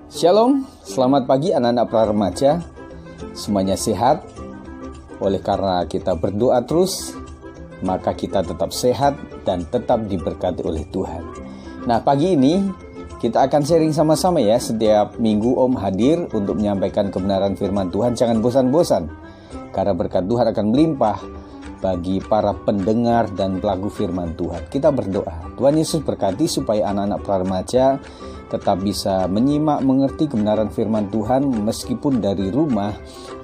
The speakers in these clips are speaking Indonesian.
Shalom, selamat pagi anak-anak pra-remaja. Semuanya sehat. Oleh karena kita berdoa terus, maka kita tetap sehat dan tetap diberkati oleh Tuhan. Nah, pagi ini kita akan sharing sama-sama ya. Setiap minggu Om hadir untuk menyampaikan kebenaran firman Tuhan. Jangan bosan-bosan, karena berkat Tuhan akan melimpah bagi para pendengar dan pelaku firman Tuhan. Kita berdoa, Tuhan Yesus berkati supaya anak-anak pra-remaja tetap bisa menyimak, mengerti kebenaran firman Tuhan meskipun dari rumah,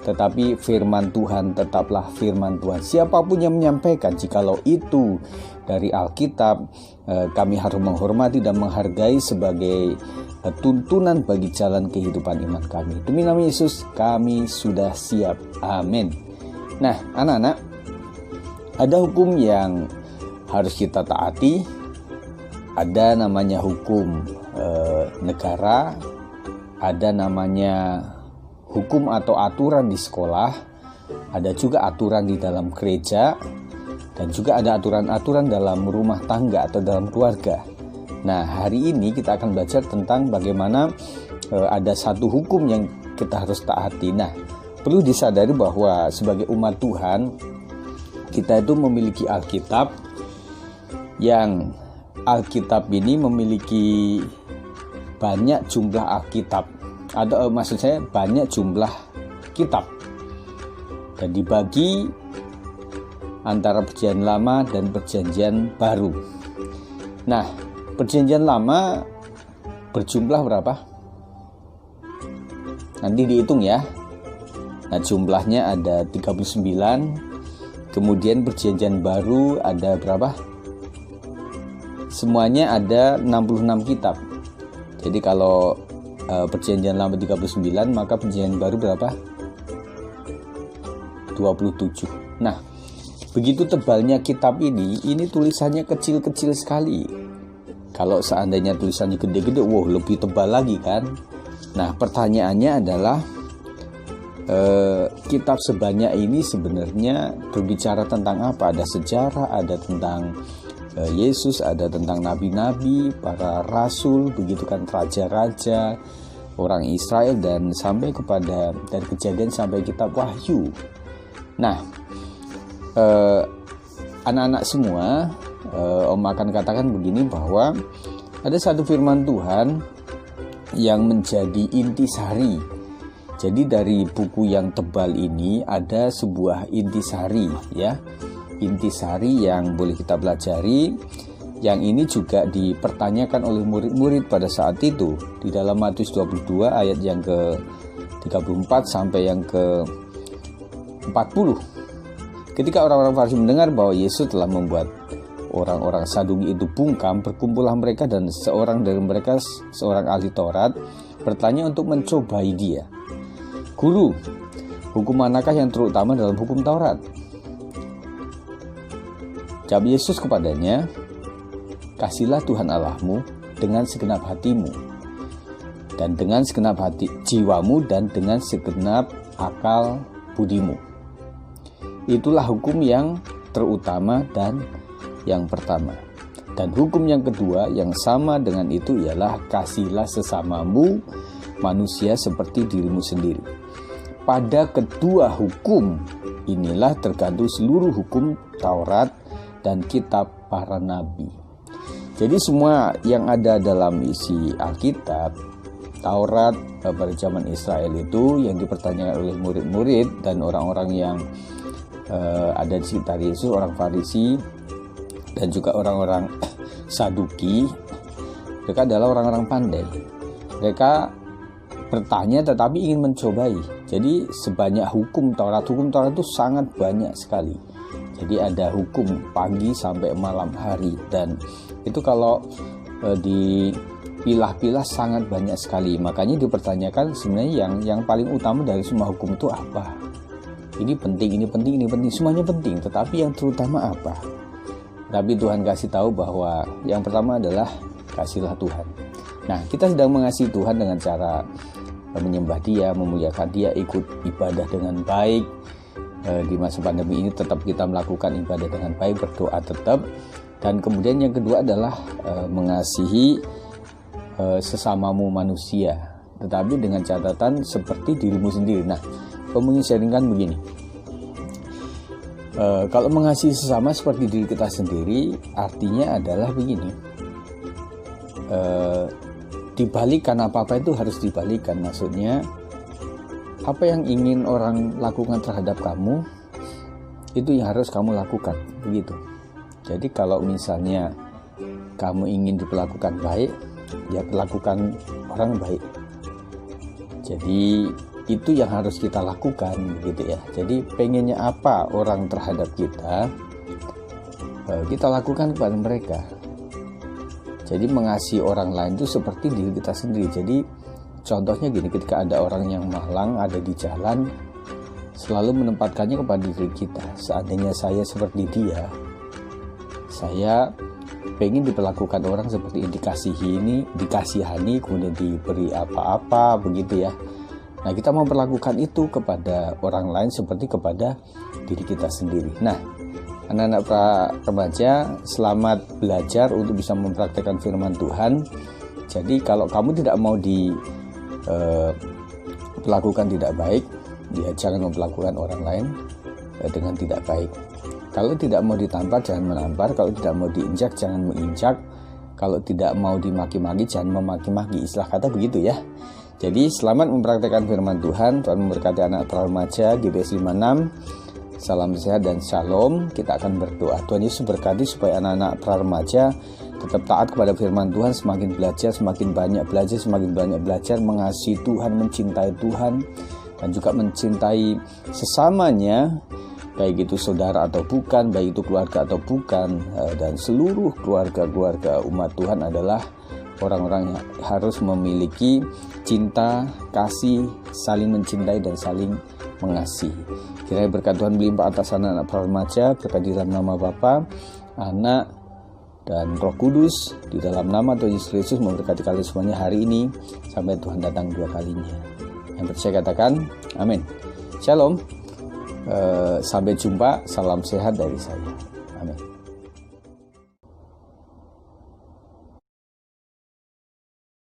tetapi firman Tuhan tetaplah firman Tuhan. Siapapun yang menyampaikan, jikalau itu dari Alkitab, kami harus menghormati dan menghargai sebagai tuntunan bagi jalan kehidupan iman kami. Demi nama Yesus, kami sudah siap. Amin. Nah, anak-anak, ada hukum yang harus kita taati. Ada namanya hukum negara, ada namanya hukum atau aturan di sekolah, ada juga aturan di dalam gereja, dan juga ada aturan-aturan dalam rumah tangga atau dalam keluarga. Nah, hari ini kita akan belajar tentang bagaimana ada satu hukum yang kita harus taati. Nah, perlu disadari bahwa sebagai umat Tuhan, kita itu memiliki Alkitab, yang Alkitab ini memiliki banyak jumlah Alkitab, atau maksud saya banyak jumlah kitab, dan dibagi antara perjanjian lama dan perjanjian baru. Nah, perjanjian lama berjumlah berapa? Nanti dihitung ya. Nah, jumlahnya ada 39. Kemudian perjanjian baru ada berapa? Semuanya ada 66 kitab. Jadi kalau perjanjian lama 39, maka perjanjian baru berapa? 27. Nah, begitu tebalnya kitab ini tulisannya kecil-kecil sekali. Kalau seandainya tulisannya gede-gede, lebih tebal lagi kan? Nah, pertanyaannya adalah kitab sebanyak ini sebenarnya berbicara tentang apa? Ada sejarah, ada tentang Yesus, ada tentang nabi-nabi, para rasul, begitu kan, raja-raja, orang Israel, dan sampai kepada dari Kejadian sampai kitab Wahyu. Nah, anak-anak semua, Om akan katakan begini, bahwa ada satu firman Tuhan yang menjadi intisari. Jadi dari buku yang tebal ini ada sebuah intisari ya. Intisari yang boleh kita pelajari, yang ini juga dipertanyakan oleh murid-murid pada saat itu di dalam Matius 22 ayat yang ke-34 sampai yang ke-40. Ketika orang-orang Farisi mendengar bahwa Yesus telah membuat orang-orang Saduki itu bungkam, berkumpullah mereka, dan seorang dari mereka, seorang ahli Taurat, bertanya untuk mencobai dia. Guru, hukum manakah yang terutama dalam hukum Taurat? Jawab Yesus kepadanya, kasihlah Tuhan Allahmu dengan segenap hatimu, dan dengan segenap hati jiwamu, dan dengan segenap akal budimu. Itulah hukum yang terutama dan yang pertama. Dan hukum yang kedua yang sama dengan itu ialah kasihlah sesamamu manusia seperti dirimu sendiri. Pada kedua hukum inilah tergantung seluruh hukum Taurat dan kitab para nabi. Jadi semua yang ada dalam isi Alkitab, Taurat pada zaman Israel itu yang dipertanyakan oleh murid-murid dan orang-orang yang ada di sekitar Yesus, orang Farisi dan juga orang-orang Saduki, mereka adalah orang-orang pandai. Mereka bertanya tetapi ingin mencobai. Jadi sebanyak hukum Taurat itu sangat banyak sekali. Jadi ada hukum pagi sampai malam hari, dan itu kalau dipilah-pilah sangat banyak sekali. Makanya dipertanyakan sebenarnya yang paling utama dari semua hukum itu apa? Ini penting, ini penting, ini penting, semuanya penting. Tetapi yang terutama apa? Tapi Tuhan kasih tahu bahwa yang pertama adalah kasihlah Tuhan. Nah, kita sedang mengasihi Tuhan dengan cara menyembah Dia, memuliakan Dia, ikut ibadah dengan baik. Di masa pandemi ini tetap kita melakukan ibadah dengan baik, berdoa tetap. Dan kemudian yang kedua adalah mengasihi sesamamu manusia, tetapi dengan catatan seperti dirimu sendiri. Nah, kamu ingin sharingkan begini. Kalau mengasihi sesama seperti diri kita sendiri, artinya adalah begini. Dibalikan, apa-apa itu harus dibalikan. Maksudnya, apa yang ingin orang lakukan terhadap kamu, itu yang harus kamu lakukan, begitu. Jadi kalau misalnya kamu ingin diperlakukan baik, ya perlakukan orang baik. Jadi itu yang harus kita lakukan, gitu ya. Jadi pengennya apa orang terhadap kita, kita lakukan kepada mereka. Jadi mengasihi orang lain itu seperti diri kita sendiri. Jadi contohnya gini, ketika ada orang yang malang ada di jalan, selalu menempatkannya kepada diri kita. Seandainya saya seperti dia, saya pengen diperlakukan orang seperti dikasihani, kemudian diberi apa-apa, begitu ya. Nah, kita memperlakukan itu kepada orang lain seperti kepada diri kita sendiri. Nah, anak-anak remaja, selamat belajar untuk bisa mempraktikkan firman Tuhan. Jadi kalau kamu tidak mau diperlakukan tidak baik, ya jangan memperlakukan orang lain dengan tidak baik. Kalau tidak mau ditampar, jangan menampar. Kalau tidak mau diinjak, jangan menginjak. Kalau tidak mau dimaki-maki, jangan memaki-maki. Istilah kata begitu ya. Jadi selamat mempraktikkan firman Tuhan. Tuhan memberkati anak remaja GPS 56. Salam sehat dan shalom. Kita akan berdoa. Tuhan Yesus berkati supaya anak-anak remaja tetap taat kepada firman Tuhan, semakin belajar, semakin banyak belajar, mengasihi Tuhan, mencintai Tuhan, dan juga mencintai sesamanya, baik itu saudara atau bukan, baik itu keluarga atau bukan, dan seluruh keluarga umat Tuhan adalah orang-orang yang harus memiliki cinta, kasih, saling mencintai dan saling mengasihi. Kiranya berkat Tuhan melimpah atas anak-anak remaja, berkat di dalam nama Bapa, Anak, dan Roh Kudus, di dalam nama Tuhan Yesus Kristus memberkati kalian semuanya hari ini sampai Tuhan datang dua kalinya. Yang percaya katakan amin. Shalom. Sampai jumpa, salam sehat dari saya.